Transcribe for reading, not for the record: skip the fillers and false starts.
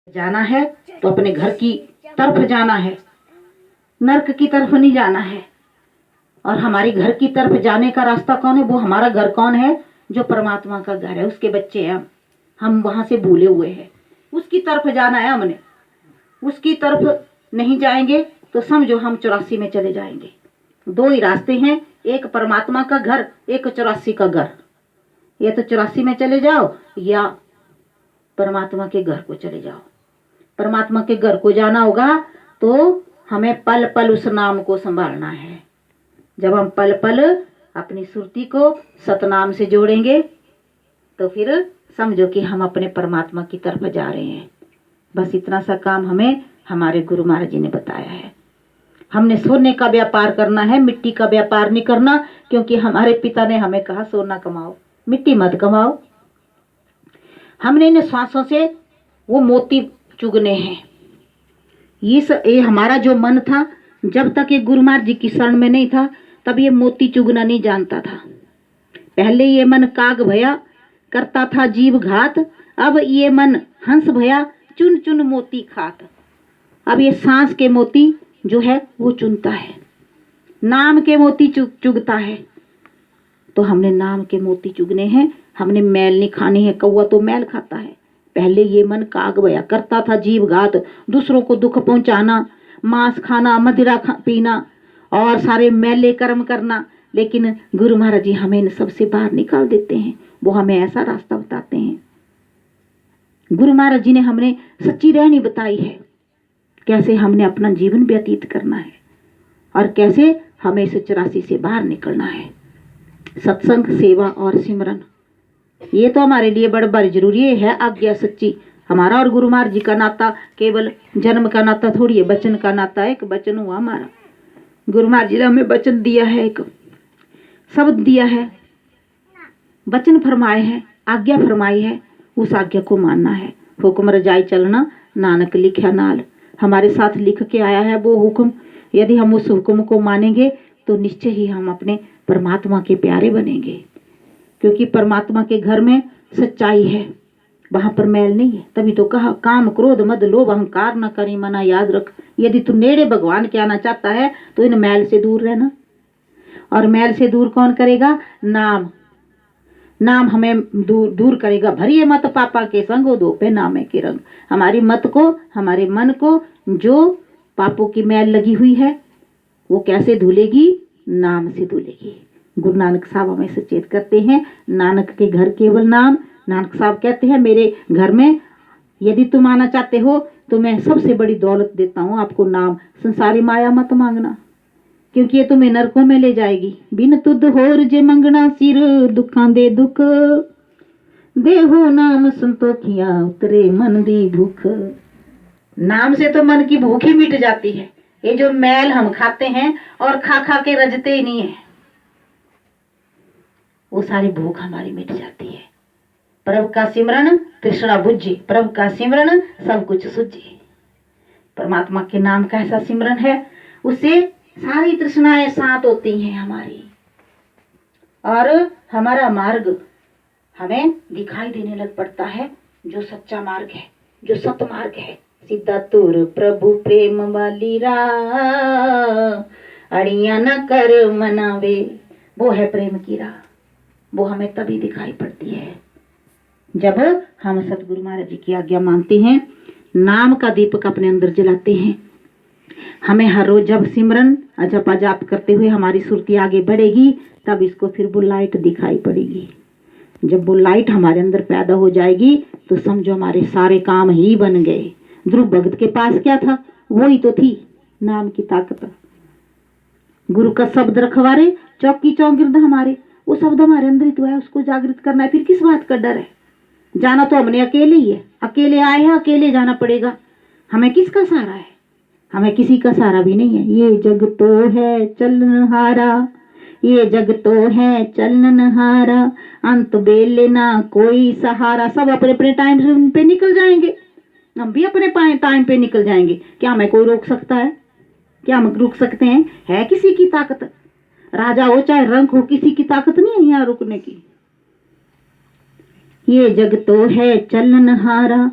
जाना है तो अपने घर की तरफ जाना है, नरक की तरफ नहीं जाना है। और हमारी घर की तरफ जाने का रास्ता कौन है? वो हमारा घर कौन है? जो परमात्मा का घर है, उसके बच्चे हैं हम वहां से भूले हुए हैं। उसकी तरफ जाना है हमने। उसकी तरफ नहीं जाएंगे तो समझो हम 84 में चले जाएंगे। दो ही रास्ते हैं, एक परमात्मा का घर, एक 84 का घर। या तो 84 में चले जाओ या परमात्मा के घर को चले जाओ। परमात्मा के घर को जाना होगा तो हमें पल पल उस नाम को संभालना है। जब हम पल पल अपनी सुरती को सतनाम से जोड़ेंगे तो फिर समझो कि हम अपने परमात्मा की तरफ जा रहे हैं। बस इतना सा काम हमें हमारे गुरु महाराज जी ने बताया है। हमने सोने का व्यापार करना है, मिट्टी का व्यापार नहीं करना, क्योंकि हमारे पिता ने हमें कहा सोना कमाओ, मिट्टी मत कमाओ। हमने इन श्वासों से वो मोती चुगने हैं। ये हमारा जो मन था, जब तक ये गुरु महाराज जी की शरण में नहीं था तब ये मोती चुगना नहीं जानता था। पहले ये मन काग भया करता था जीव घात, अब ये मन हंस भया चुन चुन मोती खात। अब ये सांस के मोती जो है वो चुनता है, नाम के मोती चुगता है। तो हमने नाम के मोती चुगने हैं, हमने मैल नहीं खानी है। कौवा तो मैल खाता है। पहले ये मन काग भया करता था जीव घात, दूसरों को दुख पहुंचाना, मांस खाना, मदिरा पीना और सारे मैले कर्म करना। लेकिन गुरु महाराज जी हमें इन सबसे बाहर निकाल देते हैं। वो हमें ऐसा रास्ता बताते हैं। गुरु महाराज जी ने हमें सच्ची रहनी बताई है, कैसे हमने अपना जीवन व्यतीत करना है और कैसे हमें इस 84 से बाहर निकलना है। सत्संग, सेवा और सिमरन, ये तो हमारे लिए बड़ी जरूरी है। आज्ञा सच्ची। हमारा और गुरु महाराज जी का नाता केवल जन्म का नाता थोड़ी है, वचन का नाता है। एक वचन हुआ हमारा, गुरु महाराज जी ने हमें वचन दिया है, एक शब्द दिया है, वचन फरमाए हैं, आज्ञा फरमाई है। उस आज्ञा को मानना है। हुक्म रजाई चलना नानक लिखा नाल। हमारे साथ लिख के आया है वो हुक्म। यदि हम उस हुक्म को मानेंगे तो निश्चय ही हम अपने परमात्मा के प्यारे बनेंगे, क्योंकि परमात्मा के घर में सच्चाई है, वहां पर मैल नहीं है। तभी तो कहा काम क्रोध मद लोभ अहंकार न करी मना। याद रख, यदि तू नेड़े भगवान के आना चाहता है तो इन मैल से दूर रहना। और मैल से दूर कौन करेगा? नाम। नाम हमें दूर करेगा। भरिए मत पापा के संग दो पे नामे के रंग। हमारी मत को, हमारे मन को जो पापों की मैल लगी हुई है वो कैसे धुलेगी? नाम से धुलेगी। गुरु नानक साहब हमें सचेत करते हैं, नानक के घर केवल नाम। नानक साहब कहते हैं मेरे घर में यदि तुम आना चाहते हो तो मैं सबसे बड़ी दौलत देता हूँ आपको, नाम। संसारी माया मत मांगना, क्योंकि ये तुम्हें नरकों में ले जाएगी। बिन तुद होर जे मंगना सिर, दुखां दे दुख देहो नाम संतोखिया उतरे मन दी भूख। नाम से तो मन की भूख ही मिट जाती है। ये जो मैल हम खाते हैं और खा खा के रजते ही नहीं है, वो सारी भूख हमारी मिट जाती है। प्रभु का सिमरन तृष्णा बुझे, प्रभु का सिमरन सब कुछ सुझे। परमात्मा के नाम का ऐसा सिमरन है, उससे सारी तृष्णाएं शांत होती हैं हमारी, और हमारा मार्ग हमें दिखाई देने लग पड़ता है, जो सच्चा मार्ग है, जो सत मार्ग है। सीधा तुर प्रभु प्रेम वाली राह, अड़िया न कर मनावे, वो है प्रेम की राह। वो हमें तभी दिखाई पड़ती है जब हम सतगुरु महाराज जी की आज्ञा मानते हैं, नाम का दीपक अपने अंदर जलाते हैं। हमें हर रोज जब सिमरन जप जाप करते हुए हमारी सुरती आगे बढ़ेगी, तब इसको फिर वो लाइट दिखाई पड़ेगी। जब वो लाइट हमारे अंदर पैदा हो जाएगी तो समझो हमारे सारे काम ही बन गए। ध्रुव भगत के पास क्या था? वही तो थी नाम की ताकत। गुरु का शब्द रखवारे चौकी चौगिर्द हमारे, वो शब्द हमारे अंदर ही तो है, उसको जागृत करना है। फिर किस बात का डर है? जाना तो हमने अकेले ही है, अकेले आए हैं, अकेले जाना पड़ेगा। हमें किसका सहारा है? हमें किसी का सहारा भी नहीं है। ये जग तो है चलनहारा, ये जग तो है चलनहारा, अंत बेले ना कोई सहारा। सब अपने अपने टाइम पे निकल जाएंगे, हम भी अपने टाइम पे निकल जाएंगे। क्या हमें कोई रोक सकता है? क्या हम रुक सकते हैं? है किसी की ताकत? राजा हो चाहे रंक हो, किसी की ताकत नहीं है यहाँ रुकने की। ये जग तो है चलनहारा।